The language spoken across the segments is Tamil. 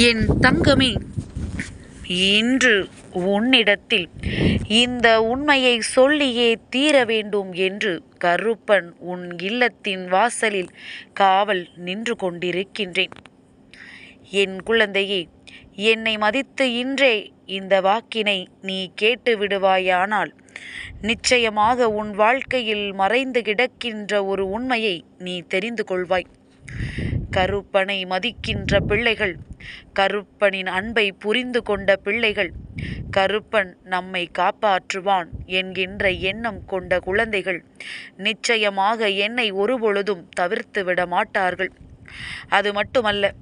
என் தங்கமே, இன்று உன்னிடத்தில் இந்த உண்மையை சொல்லியே தீர வேண்டும் என்று கருப்பன் உன் இல்லத்தின் வாசலில் காவல் நின்று கொண்டிருக்கின்றேன். என் குழந்தையே, என்னை மதித்து இன்றே இந்த வாக்கினை நீ கேட்டு விடுவாயானால் நிச்சயமாக உன் வாழ்க்கையில் மறைந்து கிடக்கின்ற ஒரு உண்மையை நீ தெரிந்து கொள்வாய். கருப்பனை மதிக்கின்ற பிள்ளைகள், கருப்பனின் அன்பை புரிந்து கொண்ட பிள்ளைகள், கருப்பன் நம்மை காப்பாற்றுவான் என்கின்ற எண்ணம் கொண்ட குழந்தைகள் நிச்சயமாக என்னை ஒருபொழுதும் தவிர்த்து விட மாட்டார்கள். அது மட்டுமல்ல,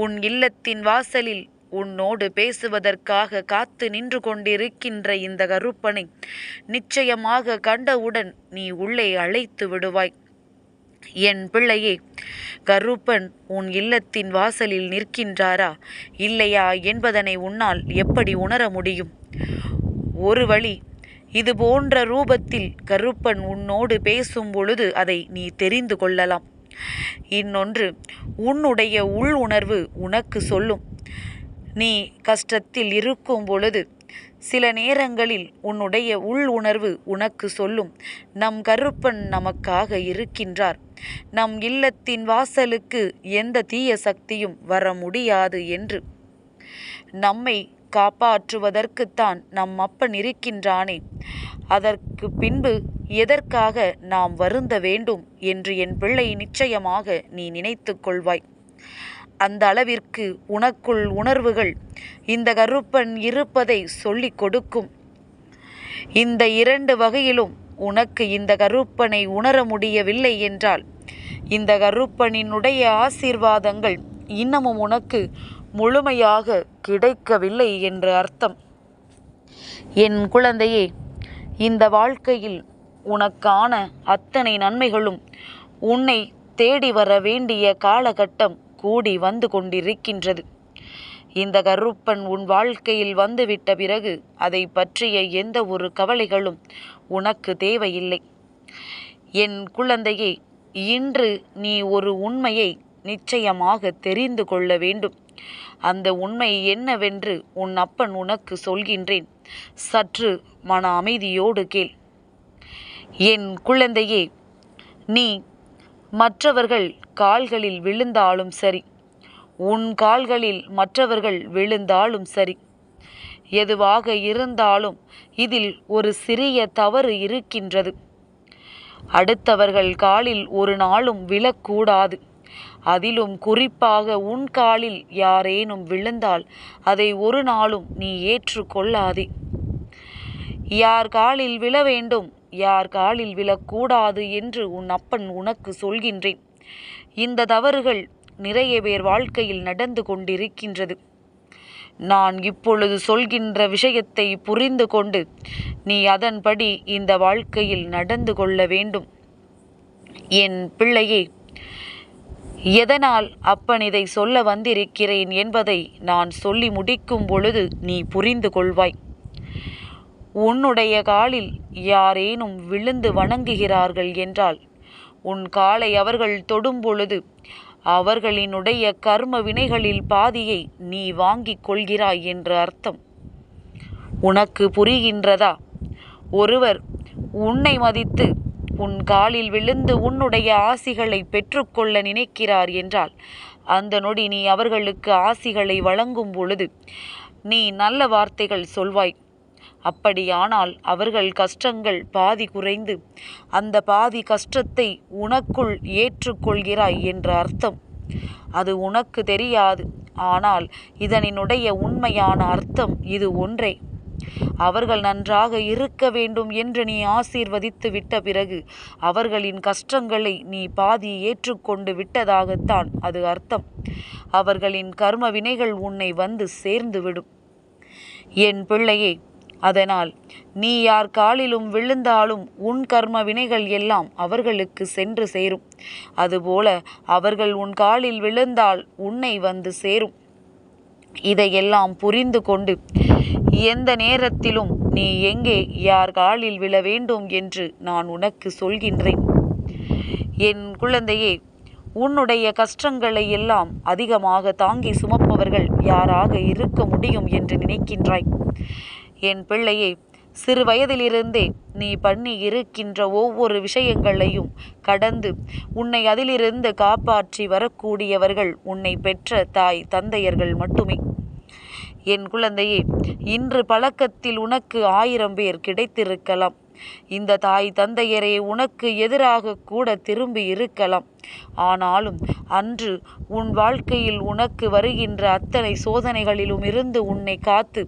உன் இல்லத்தின் வாசலில் உன்னோடு பேசுவதற்காக காத்து நின்று கொண்டிருக்கின்ற இந்த கருப்பனை நிச்சயமாக கண்டவுடன் நீ உள்ளே அழைத்து விடுவாய். என் பிள்ளையே, கருப்பன் உன் இல்லத்தின் வாசலில் நிற்கின்றாரா இல்லையா என்பதனை உன்னால் எப்படி உணர முடியும்? ஒரு வழி, இது போன்ற ரூபத்தில் கருப்பன் உன்னோடு பேசும் பொழுது அதை நீ தெரிந்து கொள்ளலாம். இன்னொன்று, உன்னுடைய உள் உணர்வு உனக்கு சொல்லும். நீ கஷ்டத்தில் இருக்கும் பொழுது சில நேரங்களில் உன்னுடைய உள் உணர்வு உனக்கு சொல்லும், நம் கருப்பன் நமக்காக இருக்கின்றார், நம் இல்லத்தின் வாசலுக்கு எந்த தீய சக்தியும் வர முடியாது என்று. நம்மை காப்பாற்றுவதற்குத்தான் நம் அப்பன் இருக்கின்றானே, அதற்கு பின்பு எதற்காக நாம் வருந்த வேண்டும் என்று என் பிள்ளை நிச்சயமாக நீ நினைத்து கொள்வாய். அந்த அளவிற்கு உனக்குள் உணர்வுகள் இந்த கருப்பன் இருப்பதை சொல்லிக் கொடுக்கும். இந்த இரண்டு வகையிலும் உனக்கு இந்த கருப்பனை உணர முடியவில்லை என்றால் இந்த கருப்பனினுடைய ஆசீர்வாதங்கள் இன்னமும் உனக்கு முழுமையாக கிடைக்கவில்லை என்று அர்த்தம். என் குழந்தையே, இந்த வாழ்க்கையில் உனக்கான அத்தனை நன்மைகளும் உன்னை தேடி வர வேண்டிய காலகட்டம் கூடி வந்து கொண்டிருக்கின்றது. இந்த கருப்பன் உன் வாழ்க்கையில் வந்துவிட்ட பிறகு அதை பற்றிய எந்த ஒரு கவலைகளும் உனக்கு தேவையில்லை. என் குழந்தையே, இன்று நீ ஒரு உண்மையை நிச்சயமாக தெரிந்து கொள்ள வேண்டும். அந்த உண்மை என்னவென்று உன் அப்பன் உனக்கு சொல்கின்றேன். சற்று மன அமைதியோடு கேள். என் குழந்தையே, நீ மற்றவர்கள் கால்களில் விழுந்தாலும் சரி, உன் கால்களில் மற்றவர்கள் விழுந்தாலும் சரி, எதுவாக இருந்தாலும் இதில் ஒரு சிறிய தவறு இருக்கின்றது. அடுத்தவர்கள் காலில் ஒரு நாளும் விழக்கூடாது. அதிலும் குறிப்பாக உன் காலில் யாரேனும் விழுந்தால் அதை ஒரு நாளும் நீ ஏற்றுக்கொள்ளாதே. யார் காலில் விழ வேண்டும், யார் காலில் விழக்கூடாது என்று உன் அப்பன் உனக்கு சொல்கின்றேன். இந்த தவறுகள் நிறைய பேர் வாழ்க்கையில் நடந்து கொண்டிருக்கின்றது. நான் இப்பொழுது சொல்கின்ற விஷயத்தை புரிந்து கொண்டு நீ அதன்படி இந்த வாழ்க்கையில் நடந்து கொள்ள வேண்டும். என் பிள்ளையே, எதனால் அப்பன் இதை சொல்ல வந்திருக்கிறேன் என்பதை நான் சொல்லி முடிக்கும் பொழுது நீ புரிந்து கொள்வாய். உன்னுடைய காலில் யாரேனும் விழுந்து வணங்குகிறார்கள் என்றால் உன் காலை அவர்கள் தொடும் பொழுது அவர்களினுடைய கர்ம வினைகளில் பாதியை நீ வாங்கிக் கொள்கிறாய் என்று அர்த்தம். உனக்கு புரிகின்றதா? ஒருவர் உன்னை மதித்து உன் காலில் விழுந்து உன்னுடைய ஆசிகளை பெற்றுக்கொள்ள நினைக்கிறார் என்றால் அந்த நொடி நீ அவர்களுக்கு ஆசிகளை வழங்கும் பொழுது நீ நல்ல வார்த்தைகள் சொல்வாய். அப்படியானால் அவர்கள் கஷ்டங்கள் பாதி குறைந்து அந்த பாதி கஷ்டத்தை உனக்குள் ஏற்றுக்கொள்கிறாய் என்ற அர்த்தம். அது உனக்கு தெரியாது. ஆனால் இதனினுடைய உண்மையான அர்த்தம் இது ஒன்றே. அவர்கள் நன்றாக இருக்க வேண்டும் என்று நீ ஆசீர்வதித்து விட்ட பிறகு அவர்களின் கஷ்டங்களை நீ பாதி ஏற்றுக்கொண்டு விட்டதாகத்தான் அது அர்த்தம். அவர்களின் கர்ம வினைகள் உன்னை வந்து சேர்ந்துவிடும். என் பிள்ளையே, அதனால் நீ யார் காலிலும் விழுந்தாலும் உன் கர்ம வினைகள் எல்லாம் அவர்களுக்கு சென்று சேரும். அதுபோல அவர்கள் உன் காலில் விழுந்தால் உன்னை வந்து சேரும். இதையெல்லாம் புரிந்து கொண்டு எந்த நேரத்திலும் நீ எங்கே யார் காலில் விழ வேண்டும் என்று நான் உனக்கு சொல்கின்றேன். என் குழந்தையே, உன்னுடைய கஷ்டங்களை எல்லாம் அதிகமாக தாங்கி சுமப்பவர்கள் யாராக இருக்க முடியும் என்று நினைக்கின்றாய்? என் பிள்ளையே, சிறு வயதிலிருந்தே நீ பண்ணி இருக்கின்ற ஒவ்வொரு விஷயங்களையும் கடந்து உன்னை அதிலிருந்து காப்பாற்றி வரக்கூடியவர்கள் உன்னை பெற்ற தாய் தந்தையர்கள் மட்டுமே. என் குழந்தையே, இன்று பழக்கத்தில் உனக்கு 1000 பேர் கிடைத்திருக்கலாம். இந்த தாய் தந்தையரே உனக்கு எதிராக கூட திரும்பி இருக்கலாம். ஆனாலும் அன்று உன் வாழ்க்கையில் உனக்கு வருகின்ற அத்தனை சோதனைகளிலும் இருந்து உன்னை காத்து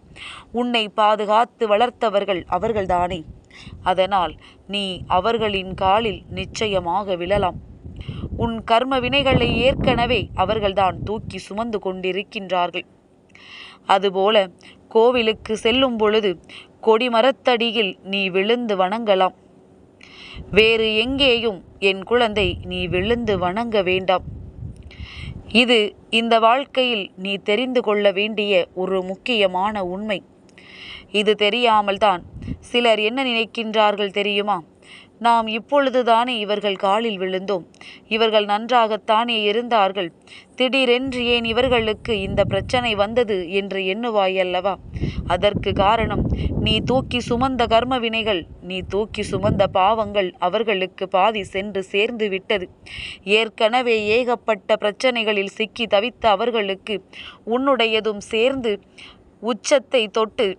உன்னை பாதுகாத்து வளர்த்தவர்கள் அவர்கள்தானே. அதனால் நீ அவர்களின் காலில் நிச்சயமாக விழலாம். உன் கர்ம வினைகளை ஏற்கனவே அவர்கள்தான் தூக்கி சுமந்து கொண்டிருக்கின்றார்கள். அதுபோல கோவிலுக்கு செல்லும் பொழுது கொடிமரத்தடியில் நீ விழுந்து வணங்கலாம். வேறு எங்கேயும் என் குழந்தை நீ விழுந்து வணங்க வேண்டாம். இது இந்த வாழ்க்கையில் நீ தெரிந்து கொள்ள வேண்டிய ஒரு முக்கியமான உண்மை. இது தெரியாமல்தான் சிலர் என்ன நினைக்கின்றார்கள் தெரியுமா? நாம் இப்பொழுதுதானே இவர்கள் காலில் விழுந்தோம், இவர்கள் நன்றாகத்தானே இருந்தார்கள், திடீரென்று ஏன் இவர்களுக்கு இந்த பிரச்சனை வந்தது என்று எண்ணுவாய் அல்லவா? அதற்கு காரணம் நீ தூக்கி சுமந்த கர்ம வினைகள், நீ தூக்கி சுமந்த பாவங்கள் அவர்களுக்கு பாதி சென்று சேர்ந்து விட்டது. ஏற்கனவே ஏகப்பட்ட பிரச்சனைகளில் சிக்கி தவித்த அவர்களுக்கு உன்னுடையதும் சேர்ந்து உச்சத்தை தொட்டு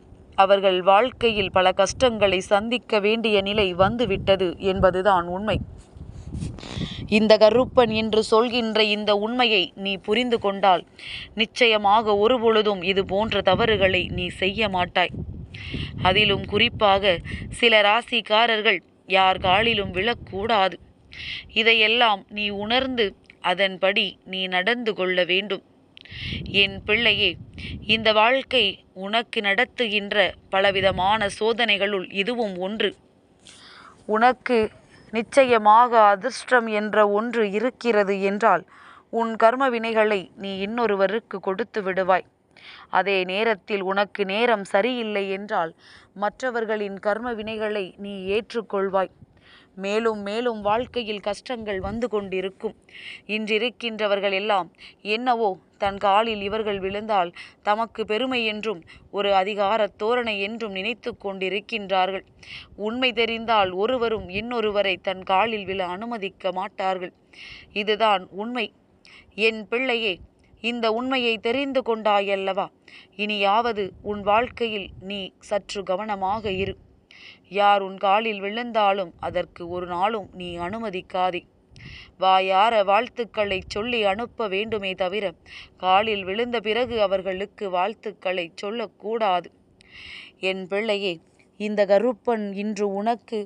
அவர்கள் வாழ்க்கையில் பல கஷ்டங்களை சந்திக்க வேண்டிய நிலை வந்துவிட்டது என்பதுதான் உண்மை. இந்த கருப்பன் என்று சொல்கின்ற இந்த உண்மையை நீ புரிந்து கொண்டால் நிச்சயமாக ஒருபொழுதும் இது போன்ற தவறுகளை நீ செய்ய மாட்டாய். அதிலும் குறிப்பாக சில ராசிக்காரர்கள் யார் காலிலும் விழக்கூடாது. இதையெல்லாம் நீ உணர்ந்து அதன்படி நீ நடந்து கொள்ள வேண்டும். என் பிள்ளையே, இந்த வாழ்க்கை உனக்கு நடத்துகின்ற பலவிதமான சோதனைகளுள் இதுவும் ஒன்று. உனக்கு நிச்சயமாக அதிர்ஷ்டம் என்ற ஒன்று இருக்கிறது என்றால் உன் கர்ம வினைகளை நீ இன்னொருவருக்கு கொடுத்து விடுவாய். அதே நேரத்தில் உனக்கு நேரம் சரியில்லை என்றால் மற்றவர்களின் கர்ம வினைகளை நீ ஏற்றுக்கொள்வாய். மேலும் மேலும் வாழ்க்கையில் கஷ்டங்கள் வந்து கொண்டிருக்கும். இன்றிருக்கின்றவர்கள் எல்லாம் என்னவோ தன் காலில் இவர்கள் விழுந்தால் தமக்கு பெருமை என்றும் ஒரு அதிகார தோரணை என்றும் நினைத்து கொண்டிருக்கின்றார்கள். உண்மை தெரிந்தால் ஒருவரும் இன்னொருவரை தன் காலில் விழ அனுமதிக்க மாட்டார்கள். இதுதான் உண்மை. என் பிள்ளையே, இந்த உண்மையை தெரிந்து கொண்டாயல்லவா? இனியாவது உன் வாழ்க்கையில் நீ சற்று கவனமாக இரு. யார் உன் காலில் விழுந்தாலும் அதற்கு ஒரு நாளும் நீ அனுமதிக்காதே. வாயார வாழ்த்துக்களை சொல்லி அனுப்ப வேண்டுமே தவிர காலில் விழுந்த பிறகு அவர்களுக்கு வாழ்த்துக்களை சொல்லக்கூடாது. என் பிள்ளையே, இந்த கருப்பன் இன்று உனக்கு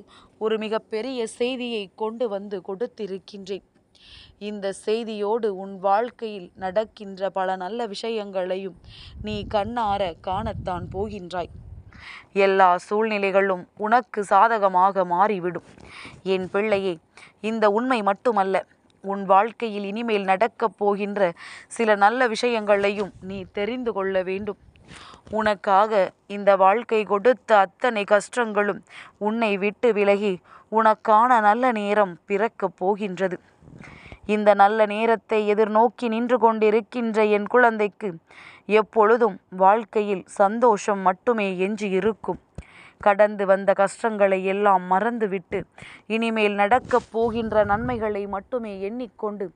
ஒரு மிகப்பெரிய செய்தியை கொண்டு வந்து கொடுத்திருக்கின்றேன். இந்த செய்தியோடு உன் வாழ்க்கையில் நடக்கின்ற பல நல்ல விஷயங்களையும் நீ கண்ணார காணத்தான் போகின்றாய். எல்லா சூழ்நிலைகளும் உனக்கு சாதகமாக மாறிவிடும். என் பிள்ளையே, இந்த உண்மை மட்டுமல்ல, உன் வாழ்க்கையில் இனிமேல் நடக்கப் போகின்ற சில நல்ல விஷயங்களையும் நீ தெரிந்து கொள்ள வேண்டும். உனக்காக இந்த வாழ்க்கை கொடுத்த அத்தனை கஷ்டங்களும் உன்னை விட்டு விலகி உனக்கான நல்ல நேரம் பிறக்கப் போகின்றது. இந்த நல்ல நேரத்தை எதிர்நோக்கி நின்று கொண்டிருக்கின்ற என் குழந்தைக்கு எப்பொழுதும் வாழ்க்கையில் சந்தோஷம் மட்டுமே எஞ்சி இருக்கும். கடந்து வந்த கஷ்டங்களை எல்லாம் மறந்துவிட்டு இனிமேல் நடக்கப் போகின்ற நன்மைகளை மட்டுமே எண்ணிக்கொண்டு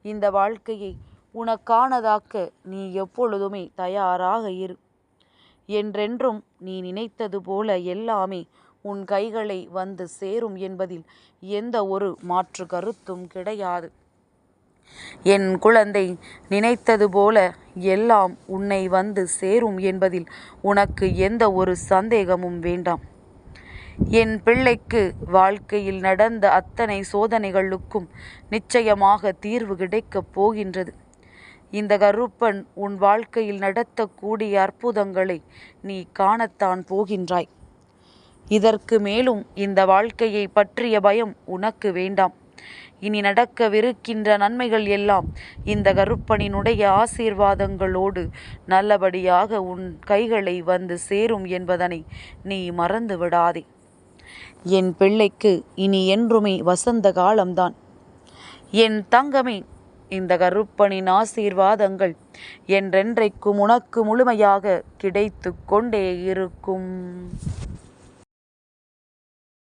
இந்த வாழ்க்கையை உனக்கானதாக்க நீ எப்பொழுதுமே தயாராக இரு. என்றென்றும் நீ நினைத்தது போல எல்லாமே உன் கைகளை வந்து சேரும் என்பதில் எந்த ஒரு மாற்று கருத்தும் கிடையாது. என் குழந்தை, நினைத்தது போல எல்லாம் உன்னை வந்து சேரும் என்பதில் உனக்கு எந்த ஒரு சந்தேகமும் வேண்டாம். என் பிள்ளைக்கு வாழ்க்கையில் நடந்த அத்தனை சோதனைகளுக்கும் நிச்சயமாக தீர்வு கிடைக்கப் போகின்றது. இந்த கருப்பன் உன் வாழ்க்கையில் நடத்தக்கூடிய அற்புதங்களை நீ காணத்தான் போகின்றாய். இதற்கு மேலும் இந்த வாழ்க்கையை பற்றிய பயம் உனக்கு வேண்டாம். இனி நடக்கவிருக்கின்ற நன்மைகள் எல்லாம் இந்த கருப்பனினுடைய ஆசீர்வாதங்களோடு நல்லபடியாக உன் கைகளை வந்து சேரும் என்பதனை நீ மறந்து விடாதே. என் பிள்ளைக்கு இனி என்றுமே வசந்த காலம்தான். என் தங்கமே, இந்த கருப்பனின் ஆசீர்வாதங்கள் என்றென்றைக்கும் உனக்கு முழுமையாக கிடைத்து கொண்டே இருக்கும்.